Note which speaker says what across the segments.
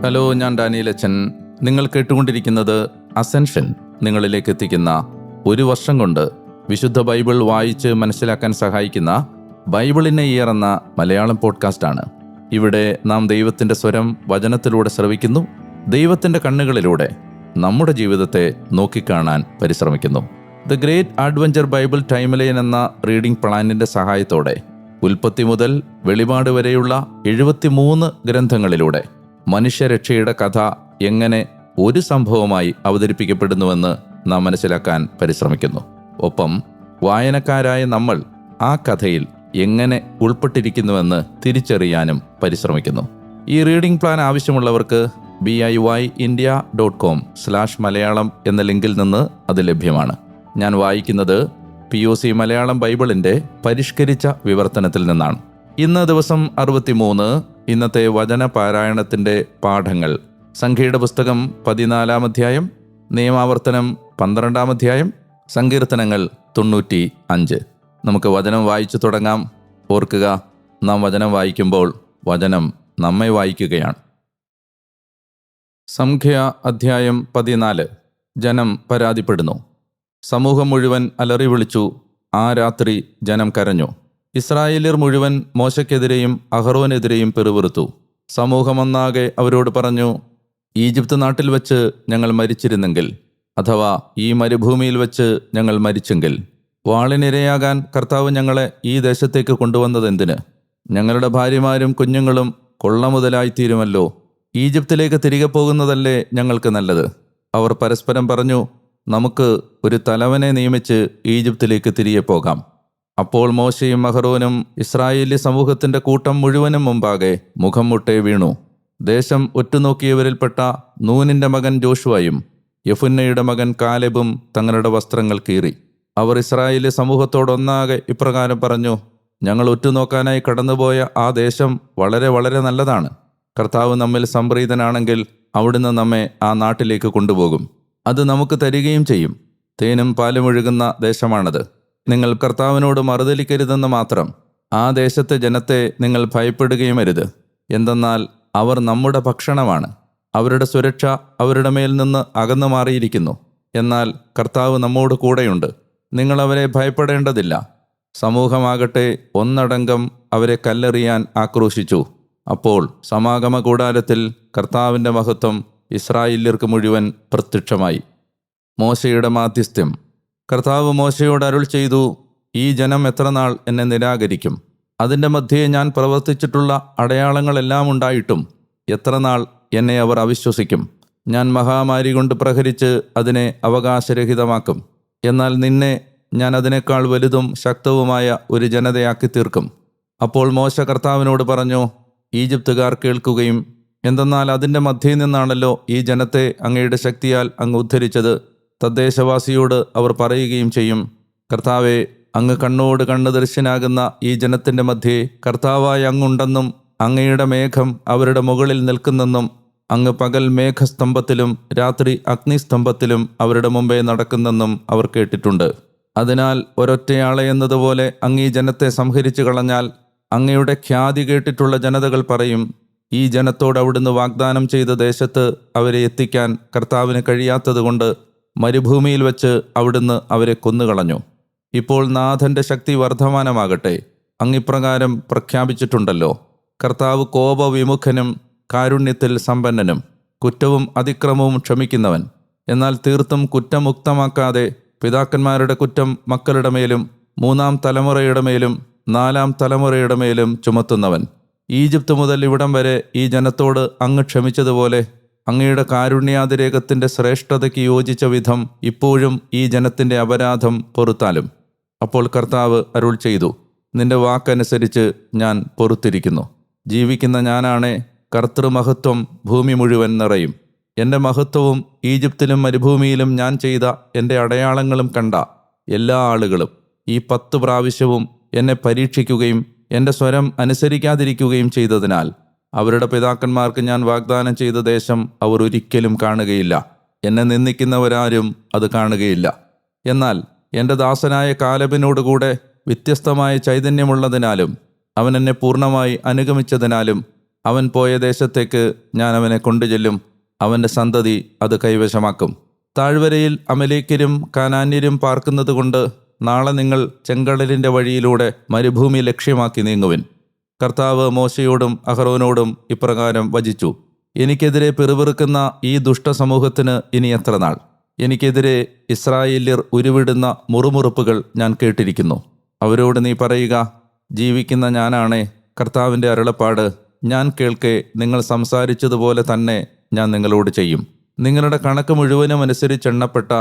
Speaker 1: Hello, ഞാൻ ഡാനിയലച്ചൻ. നിങ്ങൾ കേട്ടുകൊണ്ടിരിക്കുന്നത് അസെൻഷൻ നിങ്ങളിലേക്ക് എത്തിക്കുന്ന ഒരു വർഷം കൊണ്ട് വിശുദ്ധ ബൈബിൾ വായിച്ച് മനസ്സിലാക്കാൻ സഹായിക്കുന്ന ബൈബിളിനെ ഇയർ എന്ന മലയാളം പോഡ്കാസ്റ്റാണ്. ഇവിടെ നാം ദൈവത്തിൻ്റെ സ്വരം വചനത്തിലൂടെ ശ്രവിക്കുന്നു. ദൈവത്തിൻ്റെ കണ്ണുകളിലൂടെ നമ്മുടെ ജീവിതത്തെ നോക്കിക്കാണാൻ പരിശ്രമിക്കുന്നു. The great adventure Bible timeline എന്ന റീഡിംഗ് പ്ലാനിൻ്റെ സഹായത്തോടെ ഉൽപ്പത്തി മുതൽ വെളിപാട് വരെയുള്ള 73 ഗ്രന്ഥങ്ങളിലൂടെ മനുഷ്യരക്ഷയുടെ കഥ എങ്ങനെ ഒരു സംഭവമായി അവതരിപ്പിക്കപ്പെടുന്നുവെന്ന് നാം മനസ്സിലാക്കാൻ പരിശ്രമിക്കുന്നു. ഒപ്പം വായനക്കാരായ നമ്മൾ ആ കഥയിൽ എങ്ങനെ ഉൾപ്പെട്ടിരിക്കുന്നുവെന്ന് തിരിച്ചറിയാനും പരിശ്രമിക്കുന്നു. ഈ റീഡിംഗ് പ്ലാൻ ആവശ്യമുള്ളവർക്ക് biyindia.com/മലയാളം എന്ന ലിങ്കിൽ നിന്ന് അത് ലഭ്യമാണ്. ഞാൻ വായിക്കുന്നത് POC മലയാളം ബൈബിളിൻ്റെ പരിഷ്കരിച്ച വിവർത്തനത്തിൽ നിന്നാണ്. ഇന്ന് ദിവസം 63. ഇന്നത്തെ വചന പാരായണത്തിൻ്റെ പാഠങ്ങൾ: സംഖ്യയുടെ പുസ്തകം 14-ാം അധ്യായം, നിയമാവർത്തനം 12-ാം അധ്യായം, സങ്കീർത്തനങ്ങൾ 95. നമുക്ക് വചനം വായിച്ചു തുടങ്ങാം. ഓർക്കുക, നാം വചനം വായിക്കുമ്പോൾ വചനം നമ്മെ വായിക്കുകയാണ്. സംഖ്യ അധ്യായം 14. ജനം പരാതിപ്പെടുന്നു. സമൂഹം മുഴുവൻ അലറി വിളിച്ചു. ആ രാത്രി ജനം കരഞ്ഞു. ഇസ്രായേല്യർ മുഴുവൻ മോശയ്ക്കെതിരെയും അഹറോനെതിരെയും പിറുപിറുത്തു. സമൂഹമൊന്നാകെ അവരോട് പറഞ്ഞു, ഈജിപ്ത് നാട്ടിൽ വെച്ച് ഞങ്ങൾ മരിച്ചിരുന്നെങ്കിൽ, അഥവാ ഈ മരുഭൂമിയിൽ വെച്ച് ഞങ്ങൾ മരിച്ചെങ്കിൽ, വാളിനിരയാകാൻ കർത്താവ് ഞങ്ങളെ ഈ ദേശത്തേക്ക് കൊണ്ടുവന്നതെന്തിന്? ഞങ്ങളുടെ ഭാര്യമാരും കുഞ്ഞുങ്ങളും കൊള്ള മുതലായിത്തീരുമല്ലോ. ഈജിപ്തിലേക്ക് തിരികെ പോകുന്നതല്ലേ ഞങ്ങൾക്ക് നല്ലത്. അവർ പരസ്പരം പറഞ്ഞു, നമുക്ക് ഒരു തലവനെ നിയമിച്ച് ഈജിപ്തിലേക്ക് തിരികെ പോകാം. അപ്പോൾ മോശയും അഹറോനും ഇസ്രായേലി സമൂഹത്തിൻ്റെ കൂട്ടം മുഴുവനും മുമ്പാകെ മുഖം മുട്ടേ വീണു. ദേശം ഒറ്റുനോക്കിയവരിൽപ്പെട്ട നൂനിൻ്റെ മകൻ ജോഷുവയും യെഫുന്നയുടെ മകൻ കാലെബും തങ്ങളുടെ വസ്ത്രങ്ങൾ കീറി. അവർ ഇസ്രായേലി സമൂഹത്തോടൊന്നാകെ ഇപ്രകാരം പറഞ്ഞു, ഞങ്ങൾ ഒറ്റുനോക്കാനായി കടന്നുപോയ ആ ദേശം വളരെ വളരെ നല്ലതാണ്. കർത്താവ് നമ്മിൽ സംപ്രീതനാണെങ്കിൽ അവിടുന്ന് നമ്മെ ആ നാട്ടിലേക്ക് കൊണ്ടുപോകും. അത് നമുക്ക് തരികയും ചെയ്യും. തേനും പാലും ഒഴുകുന്ന ദേശമാണത്. നിങ്ങൾ കർത്താവിനോട് മറുതലിക്കരുതെന്ന് മാത്രം. ആ ദേശത്തെ ജനത്തെ നിങ്ങൾ ഭയപ്പെടുകയും അരുത്. എന്തെന്നാൽ അവർ നമ്മുടെ ഭക്ഷണമാണ്. അവരുടെ സുരക്ഷ അവരുടെ മേൽ നിന്ന് അകന്നു മാറിയിരിക്കുന്നു. എന്നാൽ കർത്താവ് നമ്മോട് കൂടെയുണ്ട്. നിങ്ങൾ അവരെ ഭയപ്പെടേണ്ടതില്ല. സമൂഹമാകട്ടെ ഒന്നടങ്കം അവരെ കല്ലെറിയാൻ ആക്രോശിച്ചു. അപ്പോൾ സമാഗമ കൂടാരത്തിൽ കർത്താവിൻ്റെ മഹത്വം ഇസ്രായേല്യർക്ക് മുഴുവൻ പ്രത്യക്ഷമായി. മോശയുടെ മാധ്യസ്ഥ്യം. കർത്താവ് മോശയോട് അരുൾ ചെയ്തു, ഈ ജനം എത്ര നാൾ എന്നെ നിരാകരിക്കും? അതിൻ്റെ മധ്യേ ഞാൻ പ്രവർത്തിച്ചിട്ടുള്ള അടയാളങ്ങളെല്ലാം ഉണ്ടായിട്ടും എത്ര നാൾ എന്നെ അവർ അവിശ്വസിക്കും? ഞാൻ മഹാമാരി കൊണ്ട് പ്രഹരിച്ച് അതിനെ അവകാശരഹിതമാക്കും. എന്നാൽ നിന്നെ ഞാൻ അതിനേക്കാൾ വലുതും ശക്തവുമായ ഒരു ജനതയാക്കി തീർക്കും. അപ്പോൾ മോശ കർത്താവിനോട് പറഞ്ഞു, ഈജിപ്തുകാർ കേൾക്കുകയും, എന്തെന്നാൽ അതിൻ്റെ മധ്യേ നിന്നാണല്ലോ ഈ ജനത്തെ അങ്ങയുടെ ശക്തിയാൽ അങ്ങ് ഉദ്ധരിച്ചത്. തദ്ദേശവാസിയോട് അവർ പറയുകയും ചെയ്യും, കർത്താവെ, അങ്ങ് കണ്ണോട് കണ്ണ് ദർശനാകുന്ന ഈ ജനത്തിൻ്റെ മധ്യേ കർത്താവായ അങ്ങുണ്ടെന്നും അങ്ങയുടെ മേഘം അവരുടെ മുകളിൽ നിൽക്കുന്നെന്നും അങ്ങ് പകൽ മേഘസ്തംഭത്തിലും രാത്രി അഗ്നിസ്തംഭത്തിലും അവരുടെ മുമ്പേ നടക്കുന്നെന്നും അവർ കേട്ടിട്ടുണ്ട്. അതിനാൽ ഒരൊറ്റയാളെ എന്നതുപോലെ അങ്ങ് ഈ ജനത്തെ സംഹരിച്ചു കളഞ്ഞാൽ അങ്ങയുടെ ഖ്യാതി കേട്ടിട്ടുള്ള ജനതകൾ പറയും, ഈ ജനത്തോട് അവിടുന്ന് വാഗ്ദാനം ചെയ്ത ദേശത്ത് അവരെ എത്തിക്കാൻ കർത്താവിന് കഴിയാത്തതുകൊണ്ട് മരുഭൂമിയിൽ വെച്ച് അവിടുന്ന് അവരെ കൊന്നുകളഞ്ഞു. ഇപ്പോൾ നാഥൻ്റെ ശക്തി വർദ്ധമാനമാകട്ടെ. അങ്ങിപ്രകാരം പ്രഖ്യാപിച്ചിട്ടുണ്ടല്ലോ, കർത്താവ് കോപവിമുഖനും കാരുണ്യത്തിൽ സമ്പന്നനും, കുറ്റവും അതിക്രമവും ക്ഷമിക്കുന്നവൻ, എന്നാൽ തീർത്തും കുറ്റമുക്തമാക്കാതെ പിതാക്കന്മാരുടെ കുറ്റം മക്കളുടെ മേലും 3-ാം തലമുറയുടെ മേലും 4-ാം തലമുറയുടെ മേലും ചുമത്തുന്നവൻ. ഈജിപ്ത് മുതൽ ഇവിടം വരെ ഈ ജനത്തോട് അങ്ങ് ക്ഷമിച്ചതുപോലെ അങ്ങയുടെ കാരുണ്യാതിരേകത്തിൻ്റെ ശ്രേഷ്ഠതയ്ക്ക് യോജിച്ച വിധം ഇപ്പോഴും ഈ ജനത്തിൻ്റെ അപരാധം പൊറുത്താലും. അപ്പോൾ കർത്താവ് അരുൾ ചെയ്തു, നിന്റെ വാക്കനുസരിച്ച് ഞാൻ പൊറുത്തിരിക്കുന്നു. ജീവിക്കുന്ന ഞാനാണേ, കർത്തൃമഹത്വം ഭൂമി മുഴുവൻ നിറയും. എൻ്റെ മഹത്വവും ഈജിപ്തിലും മരുഭൂമിയിലും ഞാൻ ചെയ്ത എൻ്റെ അടയാളങ്ങളും കണ്ട എല്ലാ ആളുകളും ഈ 10 പ്രാവശ്യവും എന്നെ പരീക്ഷിക്കുകയും എൻ്റെ സ്വരം അനുസരിക്കാതിരിക്കുകയും ചെയ്തതിനാൽ അവരുടെ പിതാക്കന്മാർക്ക് ഞാൻ വാഗ്ദാനം ചെയ്ത ദേശം അവർ ഒരിക്കലും കാണുകയില്ല. എന്നെ നിന്ദിക്കുന്നവരാരും അത് കാണുകയില്ല. എന്നാൽ എൻ്റെ ദാസനായ കാലെബിനോടുകൂടെ വ്യത്യസ്തമായ ചൈതന്യമുള്ളതിനാലും അവൻ എന്നെ പൂർണ്ണമായി അനുഗമിച്ചതിനാലും അവൻ പോയ ദേശത്തേക്ക് ഞാൻ അവനെ കൊണ്ടുചെല്ലും. അവൻ്റെ സന്തതി അത് കൈവശമാക്കും. താഴ്വരയിൽ അമലേക്യരും കാനാന്യരും പാർക്കുന്നതുകൊണ്ട് നാളെ നിങ്ങൾ ചെങ്കടലിൻ്റെ വഴിയിലൂടെ മരുഭൂമി ലക്ഷ്യമാക്കി നീങ്ങുവിൻ. കർത്താവ് മോശയോടും അഹറോനോടും ഇപ്രകാരം വചിച്ചു: എനിക്കെതിരെ പിറുപിറുക്കുന്ന ഈ ദുഷ്ടസമൂഹത്തിന് ഇനി എത്ര നാൾ? എനിക്കെതിരെ ഇസ്രായേല്യർ ഉരുവിടുന്ന മുറുമുറുപ്പുകൾ ഞാൻ കേട്ടിരിക്കുന്നു. അവരോട് നീ പറയുക: ജീവിക്കുന്ന ഞാനാണേ, കർത്താവിൻ്റെ അരുളപ്പാട്, ഞാൻ കേൾക്കെ നിങ്ങൾ സംസാരിച്ചതുപോലെ തന്നെ ഞാൻ നിങ്ങളോട് ചെയ്യും. നിങ്ങളുടെ കണക്ക് മുഴുവനും അനുസരിച്ചെണ്ണപ്പെട്ട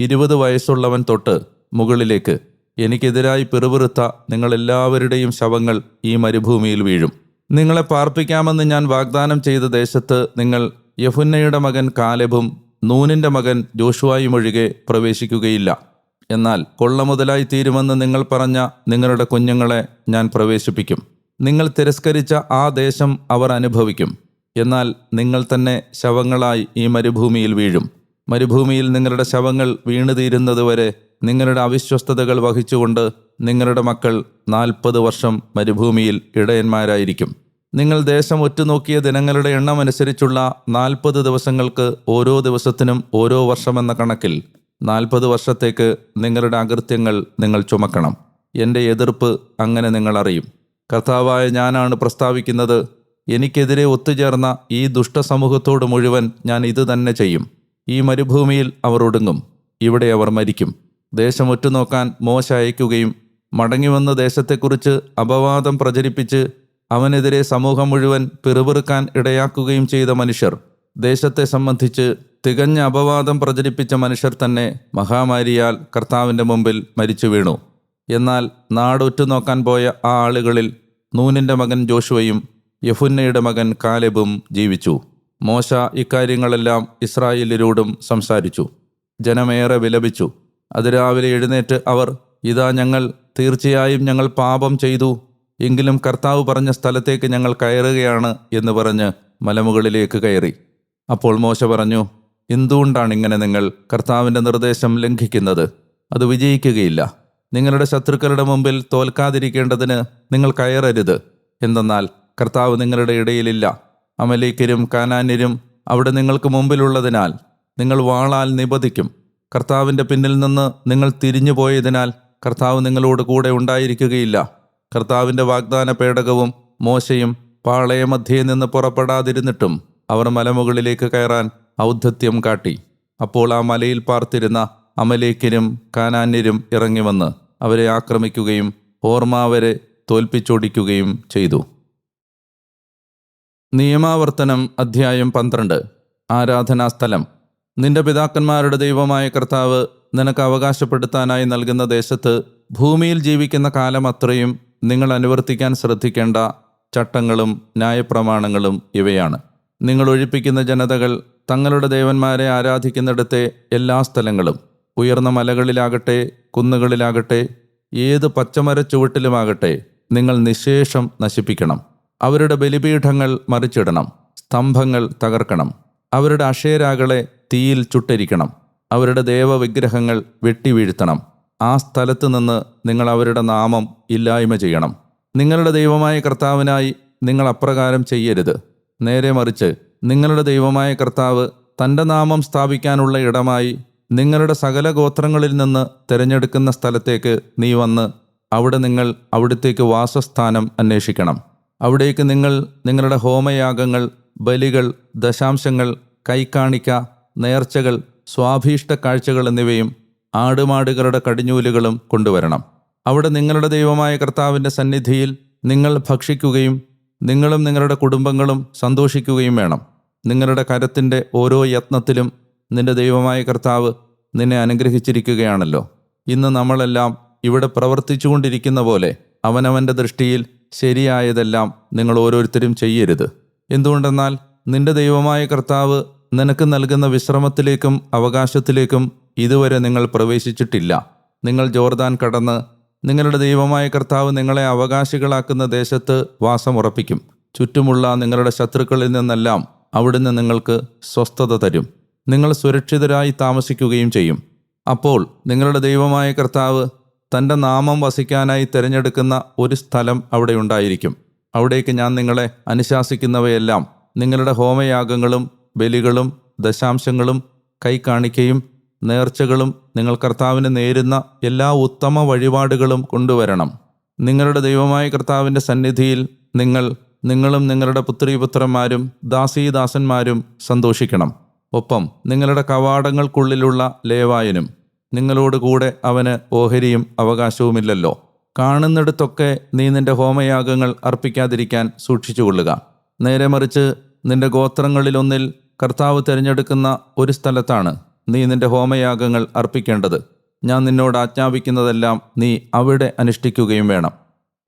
Speaker 1: 20 വയസ്സുള്ളവൻ തൊട്ട് മുകളിലേക്ക് എനിക്കെതിരായി പിറുപിറുത്ത നിങ്ങളെല്ലാവരുടെയും ശവങ്ങൾ ഈ മരുഭൂമിയിൽ വീഴും. നിങ്ങളെ പാർപ്പിക്കാമെന്ന് ഞാൻ വാഗ്ദാനം ചെയ്ത ദേശത്ത് നിങ്ങൾ യെഫുന്നയുടെ മകൻ കാലെബും നൂനിൻ്റെ മകൻ ജോഷുവായും ഒഴികെ പ്രവേശിക്കുകയില്ല. എന്നാൽ കൊള്ള മുതലായി തീരുമെന്ന് നിങ്ങൾ പറഞ്ഞ നിങ്ങളുടെ കുഞ്ഞുങ്ങളെ ഞാൻ പ്രവേശിപ്പിക്കും. നിങ്ങൾ തിരസ്കരിച്ച ആ ദേശം അവർ അനുഭവിക്കും. എന്നാൽ നിങ്ങൾ തന്നെ ശവങ്ങളായി ഈ മരുഭൂമിയിൽ വീഴും. മരുഭൂമിയിൽ നിങ്ങളുടെ ശവങ്ങൾ വീണുതീരുന്നതുവരെ നിങ്ങളുടെ അവിശ്വസ്തതകൾ വഹിച്ചുകൊണ്ട് നിങ്ങളുടെ മക്കൾ 40 വർഷം മരുഭൂമിയിൽ ഇടയന്മാരായിരിക്കും. നിങ്ങൾ ദേശം ഒറ്റുനോക്കിയ ദിനങ്ങളുടെ എണ്ണം അനുസരിച്ചുള്ള 40 ദിവസങ്ങൾക്ക് ഓരോ ദിവസത്തിനും ഓരോ വർഷമെന്ന കണക്കിൽ 40 വർഷത്തേക്ക് നിങ്ങളുടെ അകൃത്യങ്ങൾ നിങ്ങൾ ചുമക്കണം. എൻ്റെ എതിർപ്പ് അങ്ങനെ നിങ്ങൾ അറിയും. കർത്താവായ ഞാനാണ് പ്രസ്താവിക്കുന്നത്. എനിക്കെതിരെ ഒത്തുചേർന്ന ഈ ദുഷ്ടസമൂഹത്തോട് മുഴുവൻ ഞാൻ ഇത് തന്നെ ചെയ്യും. ഈ മരുഭൂമിയിൽ അവർ ഒടുങ്ങും, ഇവിടെ അവർ മരിക്കും. ദേശം ഒറ്റുനോക്കാൻ മോശ അയക്കുകയും മടങ്ങിവന്ന ദേശത്തെക്കുറിച്ച് അപവാദം പ്രചരിപ്പിച്ച് അവനെതിരെ സമൂഹം മുഴുവൻ പിറുപിറുക്കാൻ ഇടയാക്കുകയും ചെയ്ത മനുഷ്യർ, ദേശത്തെ സംബന്ധിച്ച് തികഞ്ഞ അപവാദം പ്രചരിപ്പിച്ച മനുഷ്യർ തന്നെ മഹാമാരിയാൽ കർത്താവിൻ്റെ മുമ്പിൽ മരിച്ചു വീണു. എന്നാൽ നാടൊറ്റുനോക്കാൻ പോയ ആ ആളുകളിൽ നൂനിൻ്റെ മകൻ ജോഷുവയും യെഫുന്നയുടെ മകൻ കാലെബും ജീവിച്ചു. മോശ ഇക്കാര്യങ്ങളെല്ലാം ഇസ്രായേല്യരോടും സംസാരിച്ചു. ജനമേറെ വിലപിച്ചു. അതിരാവിലെ എഴുന്നേറ്റ് അവർ, ഇതാ തീർച്ചയായും ഞങ്ങൾ പാപം ചെയ്തു, എങ്കിലും കർത്താവ് പറഞ്ഞ സ്ഥലത്തേക്ക് ഞങ്ങൾ കയറുകയാണ് എന്ന് പറഞ്ഞ് മലമുകളിലേക്ക് കയറി. അപ്പോൾ മോശ പറഞ്ഞു: എന്തുകൊണ്ടാണ് ഇങ്ങനെ നിങ്ങൾ കർത്താവിൻ്റെ നിർദ്ദേശം ലംഘിക്കുന്നത്? അത് വിജയിക്കുകയില്ല. നിങ്ങളുടെ ശത്രുക്കളുടെ മുമ്പിൽ തോൽക്കാതിരിക്കേണ്ടതിന് നിങ്ങൾ കയറരുത്. എന്തെന്നാൽ കർത്താവ് നിങ്ങളുടെ ഇടയിലില്ല. അമലേക്യരും കാനാന്യരും അവിടെ നിങ്ങൾക്ക് മുമ്പിലുള്ളതിനാൽ നിങ്ങൾ വാളാൽ നിബദിക്കും. കർത്താവിൻ്റെ പിന്നിൽ നിന്ന് നിങ്ങൾ തിരിഞ്ഞു പോയതിനാൽ കർത്താവ് നിങ്ങളോട് കൂടെ ഉണ്ടായിരിക്കുകയില്ല. കർത്താവിൻ്റെ വാഗ്ദാന പേടകവും മോശയും പാളയമധ്യേ നിന്ന് പുറപ്പെടാതിരുന്നിട്ടും അവർ മലമുകളിലേക്ക് കയറാൻ ഔദ്ധത്യം കാട്ടി. അപ്പോൾ ആ മലയിൽ പാർത്തിരുന്ന അമലേക്യരും കാനാന്യരും ഇറങ്ങി വന്ന് അവരെ ആക്രമിക്കുകയും ഹോർമാവരെ തോൽപ്പിച്ചോടിക്കുകയും ചെയ്തു. നിയമാവർത്തനം അധ്യായം 12. ആരാധനാസ്ഥലം. നിന്റെ പിതാക്കന്മാരുടെ ദൈവമായ കർത്താവ് നിനക്ക് അവകാശപ്പെടുത്താനായി നൽകുന്ന ദേശത്ത് ഭൂമിയിൽ ജീവിക്കുന്ന കാലം അത്രയും നിങ്ങൾ അനുവർത്തിക്കാൻ ശ്രദ്ധിക്കേണ്ട ചട്ടങ്ങളും ന്യായപ്രമാണങ്ങളും ഇവയാണ്. നിങ്ങൾ ഒഴിപ്പിക്കുന്ന ജനതകൾ തങ്ങളുടെ ദേവന്മാരെ ആരാധിക്കുന്നിടത്തെ എല്ലാ സ്ഥലങ്ങളും, ഉയർന്ന മലകളിലാകട്ടെ കുന്നുകളിലാകട്ടെ ഏത് പച്ചമരച്ചുവട്ടിലുമാകട്ടെ, നിങ്ങൾ നിശേഷം നശിപ്പിക്കണം. അവരുടെ ബലിപീഠങ്ങൾ മറിച്ചിടണം, സ്തംഭങ്ങൾ തകർക്കണം, അവരുടെ അക്ഷേരാകളെ തീയിൽ ചുട്ടരിക്കണം, അവരുടെ ദേവവിഗ്രഹങ്ങൾ വെട്ടിവീഴ്ത്തണം. ആ സ്ഥലത്ത് നിന്ന് നിങ്ങൾ അവരുടെ നാമം ഇല്ലായ്മ ചെയ്യണം. നിങ്ങളുടെ ദൈവമായ കർത്താവിനായി നിങ്ങൾ അപ്രകാരം ചെയ്യരുത്. നേരെ മറിച്ച് നിങ്ങളുടെ ദൈവമായ കർത്താവ് തൻ്റെ നാമം സ്ഥാപിക്കാനുള്ള ഇടമായി നിങ്ങളുടെ സകല ഗോത്രങ്ങളിൽ നിന്ന് തിരഞ്ഞെടുക്കുന്ന സ്ഥലത്തേക്ക് നീ വന്ന് അവിടെ നിങ്ങൾ അവിടത്തേക്ക് വാസസ്ഥാനം അന്വേഷിക്കണം. അവിടേക്ക് നിങ്ങൾ നിങ്ങളുടെ ഹോമയാഗങ്ങൾ, ബലികൾ, ദശാംശങ്ങൾ, കൈക്കാണിക്ക, നേർച്ചകൾ, സ്വാഭീഷ്ട കാഴ്ചകൾ എന്നിവയും ആടുമാടുകളുടെ കടിഞ്ഞൂലുകളും കൊണ്ടുവരണം. അവിടെ നിങ്ങളുടെ ദൈവമായ കർത്താവിൻ്റെ സന്നിധിയിൽ നിങ്ങൾ ഭക്ഷിക്കുകയും നിങ്ങളും നിങ്ങളുടെ കുടുംബങ്ങളും സന്തോഷിക്കുകയും വേണം. നിങ്ങളുടെ കരത്തിൻ്റെ ഓരോ യത്നത്തിലും നിന്റെ ദൈവമായ കർത്താവ് നിന്നെ അനുഗ്രഹിച്ചിരിക്കുകയാണല്ലോ. ഇന്ന് നമ്മളെല്ലാം ഇവിടെ പ്രവർത്തിച്ചുകൊണ്ടിരിക്കുന്ന പോലെ അവനവൻ്റെ ദൃഷ്ടിയിൽ ശരിയായതെല്ലാം നിങ്ങൾ ഓരോരുത്തരും ചെയ്യരുത്. എന്തുകൊണ്ടെന്നാൽ നിന്റെ ദൈവമായ കർത്താവ് നിനക്ക് നൽകുന്ന വിശ്രമത്തിലേക്കും അവകാശത്തിലേക്കും ഇതുവരെ നിങ്ങൾ പ്രവേശിച്ചിട്ടില്ല. നിങ്ങൾ ജോർദാൻ കടന്ന് നിങ്ങളുടെ ദൈവമായ കർത്താവ് നിങ്ങളെ അവകാശികളാക്കുന്ന ദേശത്ത് വാസമുറപ്പിക്കും. ചുറ്റുമുള്ള നിങ്ങളുടെ ശത്രുക്കളിൽ നിന്നെല്ലാം അവിടുന്ന് നിങ്ങൾക്ക് സ്വസ്ഥത തരും. നിങ്ങൾ സുരക്ഷിതരായി താമസിക്കുകയും ചെയ്യും. അപ്പോൾ നിങ്ങളുടെ ദൈവമായ കർത്താവ് തൻ്റെ നാമം വസിക്കാനായി തിരഞ്ഞെടുക്കുന്ന ഒരു സ്ഥലം അവിടെ ഉണ്ടായിരിക്കും. അവിടേക്ക് ഞാൻ നിങ്ങളെ അനുശാസിക്കുന്നവയെല്ലാം നിങ്ങളുടെ ഹോമയാഗങ്ങളും ബലികളും ദശാംശങ്ങളും കൈക്കാണിക്കയും നേർച്ചകളും നിങ്ങൾ കർത്താവിന് നേരുന്ന എല്ലാ ഉത്തമ വഴിപാടുകളും കൊണ്ടുവരണം. നിങ്ങളുടെ ദൈവമായ കർത്താവിൻ്റെ സന്നിധിയിൽ നിങ്ങളും നിങ്ങളുടെ പുത്രീപുത്രന്മാരും ദാസീദാസന്മാരും സന്തോഷിക്കണം. ഒപ്പം നിങ്ങളുടെ കവാടങ്ങൾക്കുള്ളിലുള്ള ലേവായനും നിങ്ങളോടുകൂടെ അവന് ഓഹരിയും അവകാശവുമില്ലല്ലോ. കാണുന്നിടത്തൊക്കെ നീ നിന്റെ ഹോമയാഗങ്ങൾ അർപ്പിക്കാതിരിക്കാൻ സൂക്ഷിച്ചുകൊള്ളുക. നേരെ മറിച്ച് നിന്റെ ഗോത്രങ്ങളിലൊന്നിൽ കർത്താവ് തിരഞ്ഞെടുക്കുന്ന ഒരു സ്ഥലത്താണ് നീ നിന്റെ ഹോമയാഗങ്ങൾ അർപ്പിക്കേണ്ടത്. ഞാൻ നിന്നോട് ആജ്ഞാപിക്കുന്നതെല്ലാം നീ അവിടെ അനുഷ്ഠിക്കുകയും വേണം.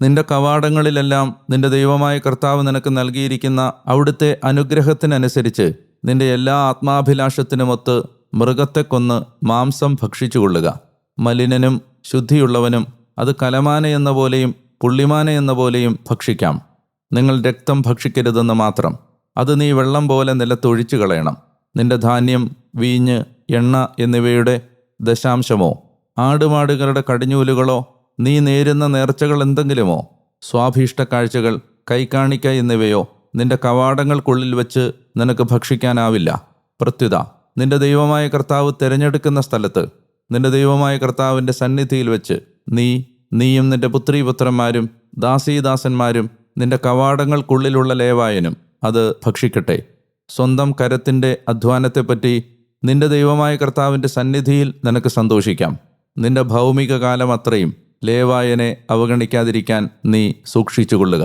Speaker 1: നിന്റെ കവാടങ്ങളിലെല്ലാം നിന്റെ ദൈവമായ കർത്താവ് നിനക്ക് നൽകിയിരിക്കുന്ന അവിടുത്തെ അനുഗ്രഹത്തിനനുസരിച്ച് നിന്റെ എല്ലാ ആത്മാഭിലാഷത്തിനുമൊത്ത് മൃഗത്തെ കൊന്ന് മാംസം ഭക്ഷിച്ചുകൊള്ളുക. മലിനനും ശുദ്ധിയുള്ളവനും അത് കലമാന എന്ന പോലെയും പുള്ളിമാന എന്ന പോലെയും ഭക്ഷിക്കാം. നിങ്ങൾ രക്തം ഭക്ഷിക്കരുതെന്ന് മാത്രം. അത് നീ വെള്ളം പോലെ നിലത്തൊഴിച്ചു കളയണം. നിന്റെ ധാന്യം, വീഞ്ഞ്, എണ്ണ എന്നിവയുടെ ദശാംശമോ ആടുമാടുകളുടെ കടിഞ്ഞൂലുകളോ നീ നേരുന്ന നേർച്ചകൾ എന്തെങ്കിലുമോ സ്വാഭീഷ്ട കാഴ്ചകൾ, കൈക്കാണിക്ക എന്നിവയോ നിന്റെ കവാടങ്ങൾക്കുള്ളിൽ വെച്ച് നിനക്ക് ഭക്ഷിക്കാനാവില്ല. പ്രത്യുത നിന്റെ ദൈവമായ കർത്താവ് തിരഞ്ഞെടുക്കുന്ന സ്ഥലത്ത് നിന്റെ ദൈവമായ കർത്താവിൻ്റെ സന്നിധിയിൽ വെച്ച് നീയും നിന്റെ പുത്രീപുത്രന്മാരും ദാസീദാസന്മാരും നിന്റെ കവാടങ്ങൾക്കുള്ളിലുള്ള ലേവായനും അത് ഭക്ഷിക്കട്ടെ. സ്വന്തം കരത്തിൻ്റെ അധ്വാനത്തെപ്പറ്റി നിന്റെ ദൈവമായ കർത്താവിൻ്റെ സന്നിധിയിൽ നിനക്ക് സന്തോഷിക്കാം. നിന്റെ ഭൗമിക കാലം അത്രയും ലേവായനെ അവഗണിക്കാതിരിക്കാൻ നീ സൂക്ഷിച്ചുകൊള്ളുക.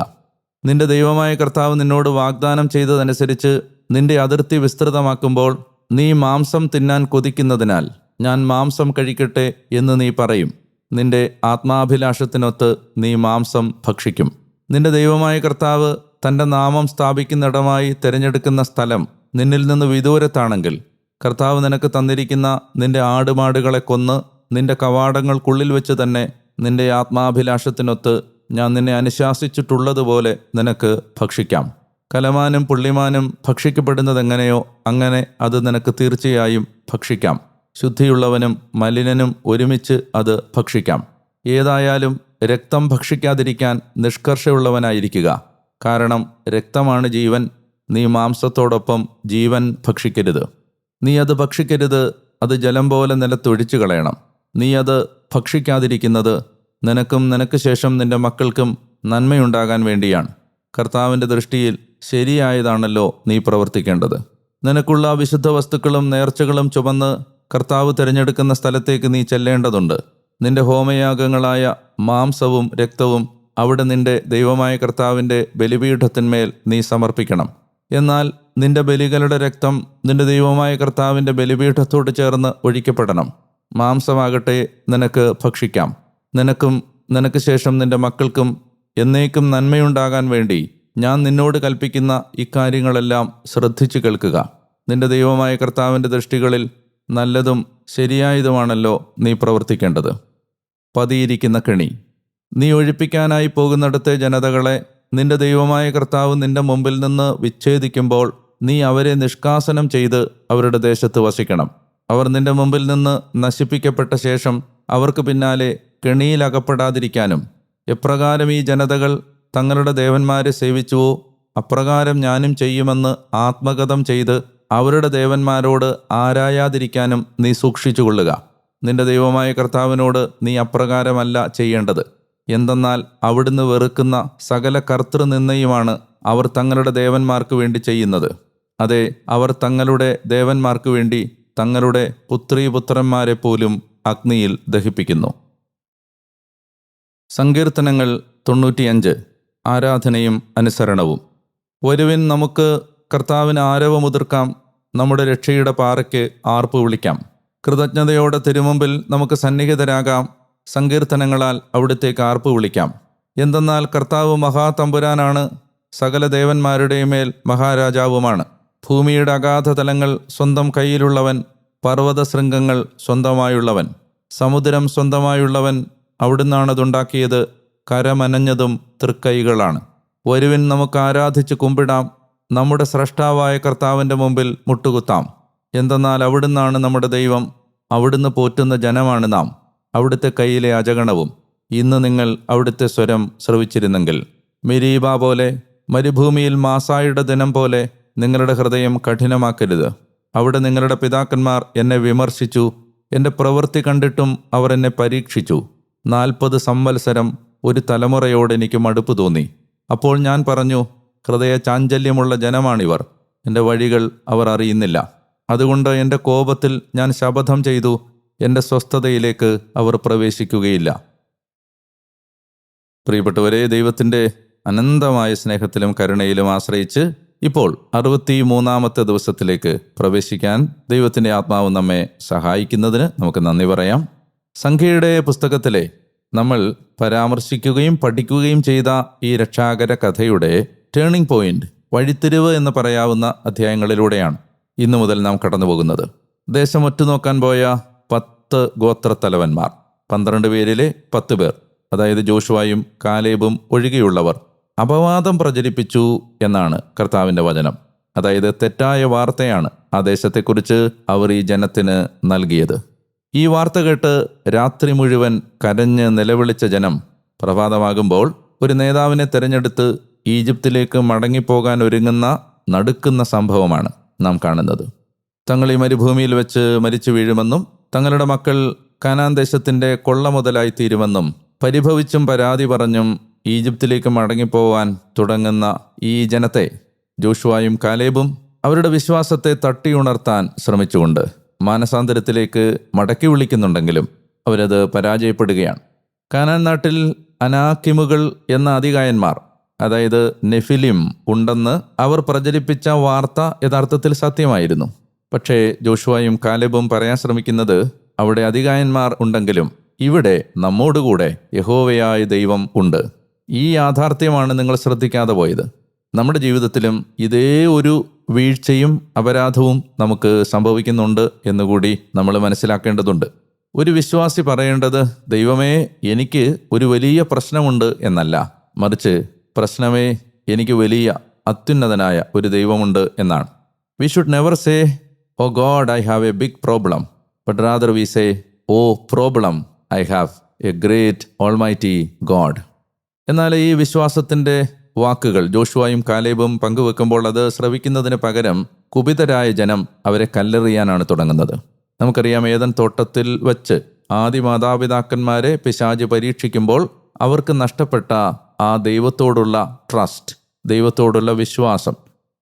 Speaker 1: നിന്റെ ദൈവമായ കർത്താവ് നിന്നോട് വാഗ്ദാനം ചെയ്തതനുസരിച്ച് നിന്റെ അതിർത്തി വിസ്തൃതമാക്കുമ്പോൾ നീ മാംസം തിന്നാൻ കൊതിക്കുന്നതിനാൽ ഞാൻ മാംസം കഴിക്കട്ടെ എന്ന് നീ പറയും. നിന്റെ ആത്മാഭിലാഷത്തിനൊത്ത് നീ മാംസം ഭക്ഷിക്കും. നിന്റെ ദൈവമായ കർത്താവ് തൻ്റെ നാമം സ്ഥാപിക്കുന്നിടമായി തിരഞ്ഞെടുക്കുന്ന സ്ഥലം നിന്നിൽ നിന്ന് വിദൂരത്താണെങ്കിൽ കർത്താവ് നിനക്ക് തന്നിരിക്കുന്ന നിന്റെ ആടുമാടുകളെ കൊന്ന് നിന്റെ കവാടങ്ങൾക്കുള്ളിൽ വെച്ച് തന്നെ നിന്റെ ആത്മാഭിലാഷത്തിനൊത്ത് ഞാൻ നിന്നെ അനുശാസിച്ചിട്ടുള്ളതുപോലെ നിനക്ക് ഭക്ഷിക്കാം. കലമാനും പുള്ളിമാനും ഭക്ഷിക്കപ്പെടുന്നതെങ്ങനെയോ അങ്ങനെ അത് നിനക്ക് തീർച്ചയായും ഭക്ഷിക്കാം. ശുദ്ധിയുള്ളവനും മലിനനും ഒരുമിച്ച് അത് ഭക്ഷിക്കാം. ഏതായാലും രക്തം ഭക്ഷിക്കാതിരിക്കാൻ നിഷ്കർഷയുള്ളവനായിരിക്കുക. കാരണം രക്തമാണ് ജീവൻ. നീ മാംസത്തോടൊപ്പം ജീവൻ ഭക്ഷിക്കരുത്. നീ അത് ഭക്ഷിക്കരുത്. അത് ജലം പോലെ നിലത്തൊഴിച്ചു കളയണം. നീ അത് ഭക്ഷിക്കാതിരിക്കുന്നത് നിനക്കും നിനക്ക് ശേഷം നിന്റെ മക്കൾക്കും നന്മയുണ്ടാകാൻ വേണ്ടിയാണ്. കർത്താവിൻ്റെ ദൃഷ്ടിയിൽ ശരിയായതാണല്ലോ നീ പ്രവർത്തിക്കേണ്ടത്. നിനക്കുള്ള വിശുദ്ധ വസ്തുക്കളും നേർച്ചകളും ചുമന്ന് കർത്താവ് തിരഞ്ഞെടുക്കുന്ന സ്ഥലത്തേക്ക് നീ ചെല്ലേണ്ടതുണ്ട്. നിന്റെ ഹോമയാഗങ്ങളായ മാംസവും രക്തവും അവിടെ നിന്റെ ദൈവമായ കർത്താവിൻ്റെ ബലിപീഠത്തിന്മേൽ നീ സമർപ്പിക്കണം. എന്നാൽ നിന്റെ ബലികളുടെ രക്തം നിന്റെ ദൈവമായ കർത്താവിൻ്റെ ബലിപീഠത്തോട് ചേർന്ന് ഒഴിക്കപ്പെടണം. മാംസമാകട്ടെ നിനക്ക് ഭക്ഷിക്കാം. നിനക്കും നിനക്ക് ശേഷം നിന്റെ മക്കൾക്കും എന്നേക്കും നന്മയുണ്ടാകാൻ വേണ്ടി ഞാൻ നിന്നോട് കൽപ്പിക്കുന്ന ഇക്കാര്യങ്ങളെല്ലാം ശ്രദ്ധിച്ചു കേൾക്കുക. നിന്റെ ദൈവമായ കർത്താവിൻ്റെ ദൃഷ്ടികളിൽ നല്ലതും ശരിയായതുമാണല്ലോ നീ പ്രവർത്തിക്കേണ്ടത്. പതിയിരിക്കുന്ന കെണി. നീ ഒഴിപ്പിക്കാനായി പോകുന്നിടത്തെ ജനതകളെ നിന്റെ ദൈവമായ കർത്താവ് നിന്റെ മുമ്പിൽ നിന്ന് വിച്ഛേദിക്കുമ്പോൾ നീ അവരെ നിഷ്കാസനം ചെയ്ത് അവരുടെ ദേശത്ത് വസിക്കണം. അവർ നിന്റെ മുമ്പിൽ നിന്ന് നശിപ്പിക്കപ്പെട്ട ശേഷം അവർക്ക് പിന്നാലെ കെണിയിലകപ്പെടാതിരിക്കാനും എപ്രകാരം ഈ ജനതകൾ തങ്ങളുടെ ദേവന്മാരെ സേവിച്ചുവോ അപ്രകാരം ഞാനും ചെയ്യുമെന്ന് ആത്മഗതം ചെയ്ത് അവരുടെ ദേവന്മാരോട് ആരായാതിരിക്കാനും നീ സൂക്ഷിച്ചുകൊള്ളുക. നിന്റെ ദൈവമായ കർത്താവിനോട് നീ അപ്രകാരമല്ല ചെയ്യേണ്ടത്. എന്തെന്നാൽ അവിടുന്ന് വെറുക്കുന്ന സകല കർത്തൃനിന്ദയുമാണ് അവർ തങ്ങളുടെ ദേവന്മാർക്ക് വേണ്ടി ചെയ്യുന്നത്. അതെ, അവർ തങ്ങളുടെ ദേവന്മാർക്ക് വേണ്ടി തങ്ങളുടെ പുത്രീപുത്രന്മാരെ പോലും അഗ്നിയിൽ ദഹിപ്പിക്കുന്നു. സങ്കീർത്തനങ്ങൾ 95. ആരാധനയും അനുസരണവും. വരുവിൻ, നമുക്ക് കർത്താവിന് ആരവമുതിർക്കാം. നമ്മുടെ രക്ഷയുടെ പാറയ്ക്ക് ആർപ്പ് വിളിക്കാം. കൃതജ്ഞതയോടെ തിരുമുമ്പിൽ നമുക്ക് സന്നിഹിതരാകാം. സങ്കീർത്തനങ്ങളാൽ അവിടുത്തേക്ക് ആർപ്പ് വിളിക്കാം. എന്തെന്നാൽ കർത്താവ് മഹാതമ്പുരാനാണ്, സകല ദേവന്മാരുടെയും മേൽ മഹാരാജാവുമാണ്. ഭൂമിയുടെ അഗാധതലങ്ങൾ സ്വന്തം കയ്യിലുള്ളവൻ, പർവ്വതശൃംഗങ്ങൾ സ്വന്തമായുള്ളവൻ, സമുദ്രം സ്വന്തമായുള്ളവൻ. അവിടുന്നാണതുണ്ടാക്കിയത്. കരമനഞ്ഞതും തൃക്കൈകളാണ്. വരുവിൻ, നമുക്ക് ആരാധിച്ച് കുമ്പിടാം. നമ്മുടെ സ്രഷ്ടാവായ കർത്താവിൻ്റെ മുമ്പിൽ മുട്ടുകുത്താം. എന്തെന്നാൽ അവിടുന്നാണ് നമ്മുടെ ദൈവം. അവിടുന്ന് പോറ്റുന്ന ജനമാണ് നാം, അവിടുത്തെ കയ്യിലെ അജഗണവും. ഇന്ന് നിങ്ങൾ അവിടുത്തെ സ്വരം ശ്രവിച്ചിരുന്നെങ്കിൽ മെരീബ പോലെ, മരുഭൂമിയിൽ മാസായുടെ ദിനം പോലെ നിങ്ങളുടെ ഹൃദയം കഠിനമാക്കരുത്. അവിടെ നിങ്ങളുടെ പിതാക്കന്മാർ എന്നെ വിമർശിച്ചു, എൻ്റെ പ്രവൃത്തി കണ്ടിട്ടും അവർ എന്നെ പരീക്ഷിച്ചു. 40 സംവത്സരം ഒരു തലമുറയോട് എനിക്ക് മടുപ്പ് തോന്നി. അപ്പോൾ ഞാൻ പറഞ്ഞു, ഹൃദയ ചാഞ്ചല്യമുള്ള ജനമാണിവർ, എൻ്റെ വഴികൾ അവർ അറിയുന്നില്ല. അതുകൊണ്ട് എൻ്റെ കോപത്തിൽ ഞാൻ ശപഥം ചെയ്തു, എൻ്റെ സ്വസ്ഥതയിലേക്ക് അവർ പ്രവേശിക്കുകയില്ല. പ്രിയപ്പെട്ടവരെ, ദൈവത്തിൻ്റെ അനന്തമായ സ്നേഹത്തിലും കരുണയിലും ആശ്രയിച്ച് ഇപ്പോൾ 63-ാമത്തെ ദിവസത്തിലേക്ക് പ്രവേശിക്കാൻ ദൈവത്തിൻ്റെ ആത്മാവ് നമ്മെ സഹായിക്കുന്നതിന് നമുക്ക് നന്ദി പറയാം. സംഖ്യയുടെ പുസ്തകത്തിലെ നമ്മൾ പരാമർശിക്കുകയും പഠിക്കുകയും ചെയ്ത ഈ രക്ഷാകര കഥയുടെ ടേണിംഗ് പോയിന്റ്, വഴിത്തിരിവ് എന്ന് പറയാവുന്ന അധ്യായങ്ങളിലൂടെയാണ് ഇന്നു മുതൽ നാം കടന്നു പോകുന്നത്. ദേശം ഒറ്റുനോക്കാൻ പോയ 10 ഗോത്രത്തലവന്മാർ, 12 പേരിലെ 10 പേർ, അതായത് ജോഷുവയും കാലേബും ഒഴികെയുള്ളവർ അപവാദം പ്രചരിപ്പിച്ചു എന്നാണ് കർത്താവിൻ്റെ വചനം. അതായത് തെറ്റായ വാർത്തയാണ് ആ ദേശത്തെക്കുറിച്ച് അവർ ഈ ജനത്തിന് നൽകിയത്. ഈ വാർത്ത കേട്ട് രാത്രി മുഴുവൻ കരഞ്ഞ് നിലവിളിച്ച ജനം പ്രഭാതമാകുമ്പോൾ ഒരു നേതാവിനെ തിരഞ്ഞെടുത്ത് ഈജിപ്തിലേക്ക് മടങ്ങിപ്പോകാൻ ഒരുങ്ങുന്ന നടുക്കുന്ന സംഭവമാണ് നാം കാണുന്നത്. തങ്ങൾ ഈ മരുഭൂമിയിൽ വെച്ച് മരിച്ചു വീഴുമെന്നും തങ്ങളുടെ മക്കൾ കാനാൻ ദേശത്തിൻ്റെ കൊള്ള മുതലായി തീരുമെന്നും പരിഭവിച്ചും പരാതി പറഞ്ഞും ഈജിപ്തിലേക്ക് മടങ്ങിപ്പോവാൻ തുടങ്ങുന്ന ഈ ജനത്തെ ജോഷുവയും കാലേബും അവരുടെ വിശ്വാസത്തെ തട്ടിയുണർത്താൻ ശ്രമിച്ചുകൊണ്ട് മാനസാന്തരത്തിലേക്ക് മടക്കി വിളിക്കുന്നുണ്ടെങ്കിലും അവരത് പരാജയപ്പെടുകയാണ്. കാനാൻ നാട്ടിൽ അനാക്കിമുകൾ എന്ന അതികായന്മാർ, അതായത് നെഫിലിം ഉണ്ടെന്ന് അവർ പ്രചരിപ്പിച്ച വാർത്ത യഥാർത്ഥത്തിൽ സത്യമായിരുന്നു. പക്ഷേ ജോഷുവയും കാലേബും പറയാൻ ശ്രമിക്കുന്നത്, അവിടെ അതികായന്മാർ ഉണ്ടെങ്കിലും ഇവിടെ നമ്മോടുകൂടെ യഹോവയായ ദൈവം ഉണ്ട്. ഈ യാഥാർത്ഥ്യമാണ് നിങ്ങൾ ശ്രദ്ധിക്കാതെ പോയത്. നമ്മുടെ ജീവിതത്തിലും ഇതേ ഒരു വീഴ്ചയും അപരാധവും നമുക്ക് സംഭവിക്കുന്നുണ്ട് എന്നുകൂടി നമ്മൾ മനസ്സിലാക്കേണ്ടതുണ്ട്. ഒരു വിശ്വാസി പറയേണ്ടത്, ദൈവമേ എനിക്ക് ഒരു വലിയ പ്രശ്നമുണ്ട് എന്നല്ല, മറിച്ച് പ്രശ്നമേ എനിക്ക് വലിയ അത്യുന്നതനായ ഒരു ദൈവമുണ്ട് എന്നാണ്. We should never say, oh God I have a big problem, but rather we say, oh problem I have a great almighty God. എന്നാൽ ഈ വിശ്വാസത്തിൻ്റെ വാക്കുകൾ ജോഷുവയും കാലേബും പങ്കുവെക്കുമ്പോൾ അത് ശ്രവിക്കുന്നതിന് പകരം കുപിതരായ ജനം അവരെ കല്ലെറിയാനാണ് തുടങ്ങുന്നത്. നമുക്കറിയാം, ഏദൻ തോട്ടത്തിൽ വച്ച് ആദി മാതാപിതാക്കന്മാരെ പിശാച് പരീക്ഷിക്കുമ്പോൾ അവർക്ക് നഷ്ടപ്പെട്ട ആ ദൈവത്തോടുള്ള ട്രസ്റ്റ്, ദൈവത്തോടുള്ള വിശ്വാസം,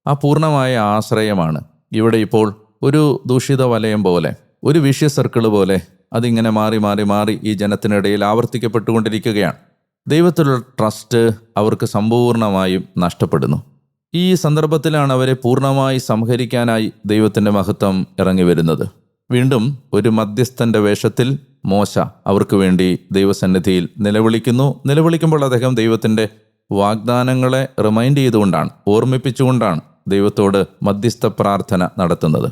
Speaker 1: ആ പൂർണ്ണമായ ആശ്രയമാണ് ഇവിടെ ഇപ്പോൾ ഒരു ദൂഷിത വലയം പോലെ, ഒരു വിഷ്യ സർക്കിൾ പോലെ അതിങ്ങനെ മാറി മാറി മാറി ഈ ജനത്തിനിടയിൽ ആവർത്തിക്കപ്പെട്ടുകൊണ്ടിരിക്കുകയാണ്. ദൈവത്തിലുള്ള ട്രസ്റ്റ് അവർക്ക് സമ്പൂർണമായും നഷ്ടപ്പെടുന്നു. ഈ സന്ദർഭത്തിലാണ് അവരെ പൂർണ്ണമായി സംഹരിക്കാനായി ദൈവത്തിൻ്റെ മഹത്വം ഇറങ്ങി വരുന്നത്. വീണ്ടും ഒരു മധ്യസ്ഥൻ്റെ വേഷത്തിൽ മോശ അവർക്ക് വേണ്ടി ദൈവസന്നിധിയിൽ നിലവിളിക്കുമ്പോൾ അദ്ദേഹം ദൈവത്തിൻ്റെ വാഗ്ദാനങ്ങളെ റിമൈൻഡ് ചെയ്തുകൊണ്ടാണ്, ഓർമ്മിപ്പിച്ചുകൊണ്ടാണ് ദൈവത്തോട് മധ്യസ്ഥ പ്രാർത്ഥന നടത്തുന്നത്.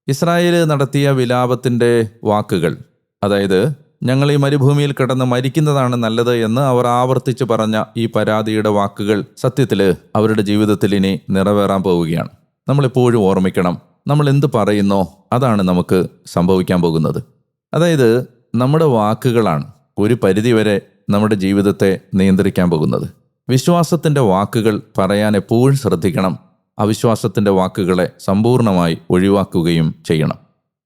Speaker 1: ഇസ്രായേൽ നടത്തിയ വിലാപത്തിൻ്റെ വാക്കുകൾ, അതായത് ഞങ്ങൾ ഈ മരുഭൂമിയിൽ കിടന്ന് മരിക്കുന്നതാണ് നല്ലത് എന്ന് അവർ ആവർത്തിച്ച് പറഞ്ഞ ഈ പരാതിയുടെ വാക്കുകൾ സത്യത്തിൽ അവരുടെ ജീവിതത്തിൽ ഇനി നിറവേറാൻ പോവുകയാണ്. നമ്മളെപ്പോഴും ഓർമ്മിക്കണം, നമ്മൾ എന്ത് പറയുന്നോ അതാണ് നമുക്ക് സംഭവിക്കാൻ പോകുന്നത്. അതായത് നമ്മുടെ വാക്കുകളാണ് ഒരു പരിധിവരെ നമ്മുടെ ജീവിതത്തെ നിയന്ത്രിക്കാൻ പോകുന്നത്. വിശ്വാസത്തിൻ്റെ വാക്കുകൾ പറയാൻ എപ്പോഴും ശ്രദ്ധിക്കണം. അവിശ്വാസത്തിൻ്റെ വാക്കുകളെ സമ്പൂർണ്ണമായി ഒഴിവാക്കുകയും ചെയ്യണം.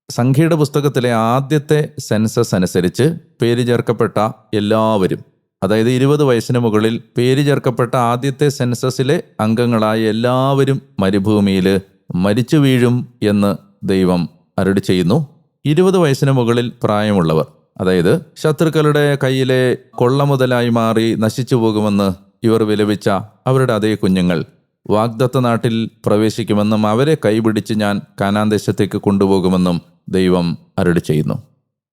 Speaker 1: സംഖ്യയുടെ പുസ്തകത്തിലെ ആദ്യത്തെ സെൻസസ് അനുസരിച്ച് പേര് ചേർക്കപ്പെട്ട എല്ലാവരും, അതായത് 20 വയസ്സിന് മുകളിൽ പേര് ചേർക്കപ്പെട്ട ആദ്യത്തെ സെൻസസിലെ അംഗങ്ങളായ എല്ലാവരും മരുഭൂമിയിൽ മരിച്ചു വീഴും എന്ന് ദൈവം അരുളി ചെയ്യുന്നു. 20 വയസ്സിന് മുകളിൽ പ്രായമുള്ളവർ, അതായത് ശത്രുക്കളുടെ കയ്യിലെ കൊള്ള മുതലായി മാറി നശിച്ചു പോകുമെന്ന് ഇവർ വിലപിച്ച അവരുടെ അതേ കുഞ്ഞുങ്ങൾ വാഗ്ദത്ത നാട്ടിൽ പ്രവേശിക്കുമെന്നും അവരെ കൈപിടിച്ച് ഞാൻ കാനാൻ ദേശത്തേക്ക് കൊണ്ടുപോകുമെന്നും ദൈവം അരുളി ചെയ്യുന്നു.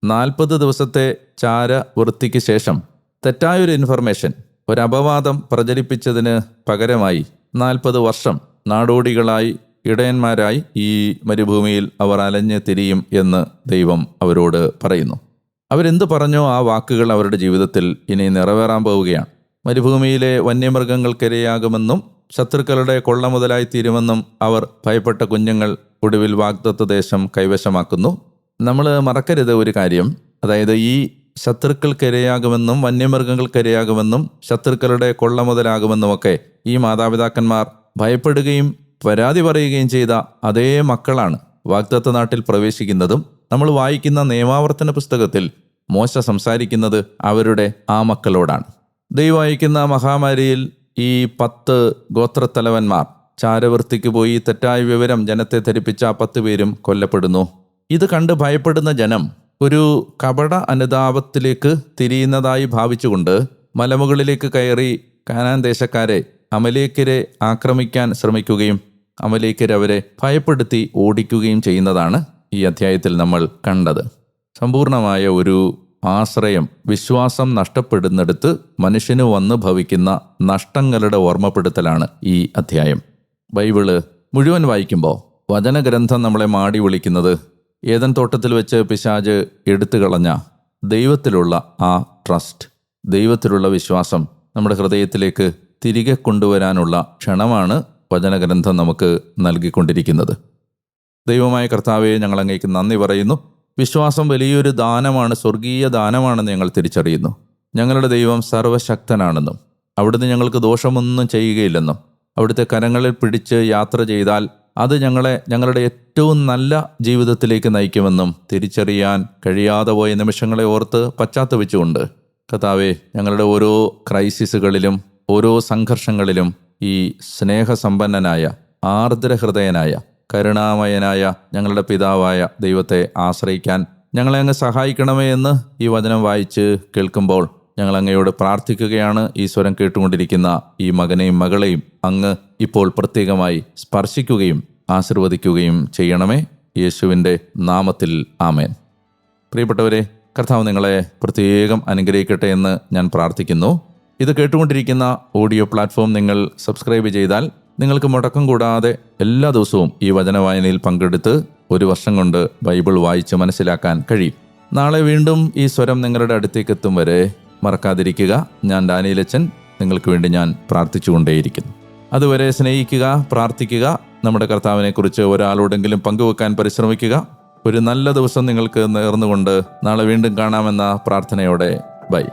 Speaker 1: 40 ദിവസത്തെ ചാരവൃത്തിക്ക് ശേഷം തെറ്റായൊരു ഇൻഫർമേഷൻ, ഒരു അപവാദം പ്രചരിപ്പിച്ചതിന് പകരമായി 40 വർഷം നാടോടികളായി ഇടയന്മാരായി ഈ മരുഭൂമിയിൽ അവർ അലഞ്ഞ് തിരിയും എന്ന് ദൈവം അവരോട് പറയുന്നു. അവരെന്ത് പറഞ്ഞോ ആ വാക്കുകൾ അവരുടെ ജീവിതത്തിൽ ഇനി നിറവേറാൻ പോവുകയാണ്. മരുഭൂമിയിലെ വന്യമൃഗങ്ങൾക്കിരയാകുമെന്നും ശത്രുക്കളുടെ കൊള്ള മുതലായി തീരുമെന്നും അവർ ഭയപ്പെട്ട കുഞ്ഞുങ്ങൾ ഒടുവിൽ വാഗ്ദത്ത ദേശം കൈവശമാക്കുന്നു. നമ്മൾ മറക്കരുത് ഒരു കാര്യം, അതായത് ഈ ശത്രുക്കൾക്കിരയാകുമെന്നും വന്യമൃഗങ്ങൾക്കിരയാകുമെന്നും ശത്രുക്കളുടെ കൊള്ള മുതലാകുമെന്നുമൊക്കെ ഈ മാതാപിതാക്കന്മാർ ഭയപ്പെടുകയും പരാതി പറയുകയും ചെയ്ത അതേ മക്കളാണ് വാഗ്ദത്ത നാട്ടിൽ പ്രവേശിക്കുന്നതും. നമ്മൾ വായിക്കുന്ന നിയമാവർത്തന പുസ്തകത്തിൽ മോശ സംസാരിക്കുന്നത് അവരുടെ ആ മക്കളോടാണ്. ദൈവം അയക്കുന്ന മഹാമാരിയിൽ ഈ 10 ഗോത്രത്തലവന്മാർ ചാരവൃത്തിക്ക് പോയി തെറ്റായ വിവരം ജനത്തെ ധരിപ്പിച്ച 10 പേരും കൊല്ലപ്പെടുന്നു. ഇത് കണ്ട് ഭയപ്പെടുന്ന ജനം ഒരു കപട അനുതാപത്തിലേക്ക് തിരിയുന്നതായി ഭാവിച്ചുകൊണ്ട് മലമുകളിലേക്ക് കയറി കാനാൻ ദേശക്കാരെ അമലേക്കരെ ആക്രമിക്കാൻ ശ്രമിക്കുകയും അമലേക്കരവരെ ഭയപ്പെടുത്തി ഓടിക്കുകയും ചെയ്യുന്നതാണ് ഈ അധ്യായത്തിൽ നമ്മൾ കണ്ടത്. സമ്പൂർണമായ ഒരു ആശ്രയം, വിശ്വാസം നഷ്ടപ്പെടുന്നിടത്ത് മനുഷ്യന് വന്ന് ഭവിക്കുന്ന നഷ്ടങ്ങളുടെ ഓർമ്മപ്പെടുത്തലാണ് ഈ അധ്യായം. ബൈബിള് മുഴുവൻ വായിക്കുമ്പോൾ വചനഗ്രന്ഥം നമ്മളെ മാടി വിളിക്കുന്നത് ഏദൻ തോട്ടത്തിൽ വെച്ച് പിശാച് എടുത്തു കളഞ്ഞ ദൈവത്തിലുള്ള ആ ട്രസ്റ്റ്, ദൈവത്തിലുള്ള വിശ്വാസം നമ്മുടെ ഹൃദയത്തിലേക്ക് തിരികെ കൊണ്ടുവരാനുള്ള ക്ഷണമാണ് വചനഗ്രന്ഥം നമുക്ക് നൽകിക്കൊണ്ടിരിക്കുന്നത്. ദൈവമായ കർത്താവെ, ഞങ്ങൾ അങ്ങേക്ക് നന്ദി പറയുന്നു. വിശ്വാസം വലിയൊരു ദാനമാണ്, സ്വർഗീയ ദാനമാണെന്ന് ഞങ്ങൾ തിരിച്ചറിയുന്നു. ഞങ്ങളുടെ ദൈവം സർവശക്തനാണെന്നും അവിടുന്ന് ഞങ്ങൾക്ക് ദോഷമൊന്നും ചെയ്യുകയില്ലെന്നും അവിടുത്തെ കരങ്ങളിൽ പിടിച്ച് യാത്ര ചെയ്താൽ അത് ഞങ്ങളുടെ ഏറ്റവും നല്ല ജീവിതത്തിലേക്ക് നയിക്കുമെന്നും തിരിച്ചറിയാൻ കഴിയാതെ പോയ നിമിഷങ്ങളെ ഓർത്ത് പശ്ചാത്തപിച്ചുകൊണ്ട് കർത്താവേ, ഞങ്ങളുടെ ഓരോ ക്രൈസിസുകളിലും ഓരോ സംഘർഷങ്ങളിലും ഈ സ്നേഹസമ്പന്നനായ, ആർദ്രഹൃദയനായ, കരുണാമയനായ ഞങ്ങളുടെ പിതാവായ ദൈവത്തെ ആശ്രയിക്കാൻ ഞങ്ങളെ അങ്ങ് സഹായിക്കണമേ എന്ന് ഈ വചനം വായിച്ച് കേൾക്കുമ്പോൾ ഞങ്ങൾ അങ്ങയോട് പ്രാർത്ഥിക്കുകയാണ്. ഈ സ്വരം കേട്ടുകൊണ്ടിരിക്കുന്ന ഈ മകനെയും മകളെയും അങ്ങ് ഇപ്പോൾ പ്രത്യേകമായി സ്പർശിക്കുകയും ആശീർവദിക്കുകയും ചെയ്യണമേ. യേശുവിൻ്റെ നാമത്തിൽ ആമേൻ. പ്രിയപ്പെട്ടവരെ, കർത്താവ് നിങ്ങളെ പ്രത്യേകം അനുഗ്രഹിക്കട്ടെ എന്ന് ഞാൻ പ്രാർത്ഥിക്കുന്നു. ഇത് കേട്ടുകൊണ്ടിരിക്കുന്ന ഓഡിയോ പ്ലാറ്റ്ഫോം നിങ്ങൾ സബ്സ്ക്രൈബ് ചെയ്താൽ നിങ്ങൾക്ക് മുടക്കം കൂടാതെ എല്ലാ ദിവസവും ഈ വചനവായനയിൽ പങ്കെടുത്ത് 1 വർഷം കൊണ്ട് ബൈബിൾ വായിച്ച് മനസ്സിലാക്കാൻ കഴിയും. നാളെ വീണ്ടും ഈ സ്വരം നിങ്ങളുടെ അടുത്തേക്ക് എത്തും വരെ മറക്കാതിരിക്കുക. ഞാൻ ഡാനിയലച്ചൻ, നിങ്ങൾക്ക് വേണ്ടി ഞാൻ പ്രാർത്ഥിച്ചുകൊണ്ടേയിരിക്കുന്നു. അതുവരെ സ്നേഹിക്കുക, പ്രാർത്ഥിക്കുക. നമ്മുടെ കർത്താവിനെക്കുറിച്ച് ഒരാളോടെങ്കിലും പങ്കുവെക്കാൻ പരിശ്രമിക്കുക. ഒരു നല്ല ദിവസം നിങ്ങൾക്ക് നേർന്നുകൊണ്ട് നാളെ വീണ്ടും കാണാമെന്ന പ്രാർത്ഥനയോടെ ബൈ.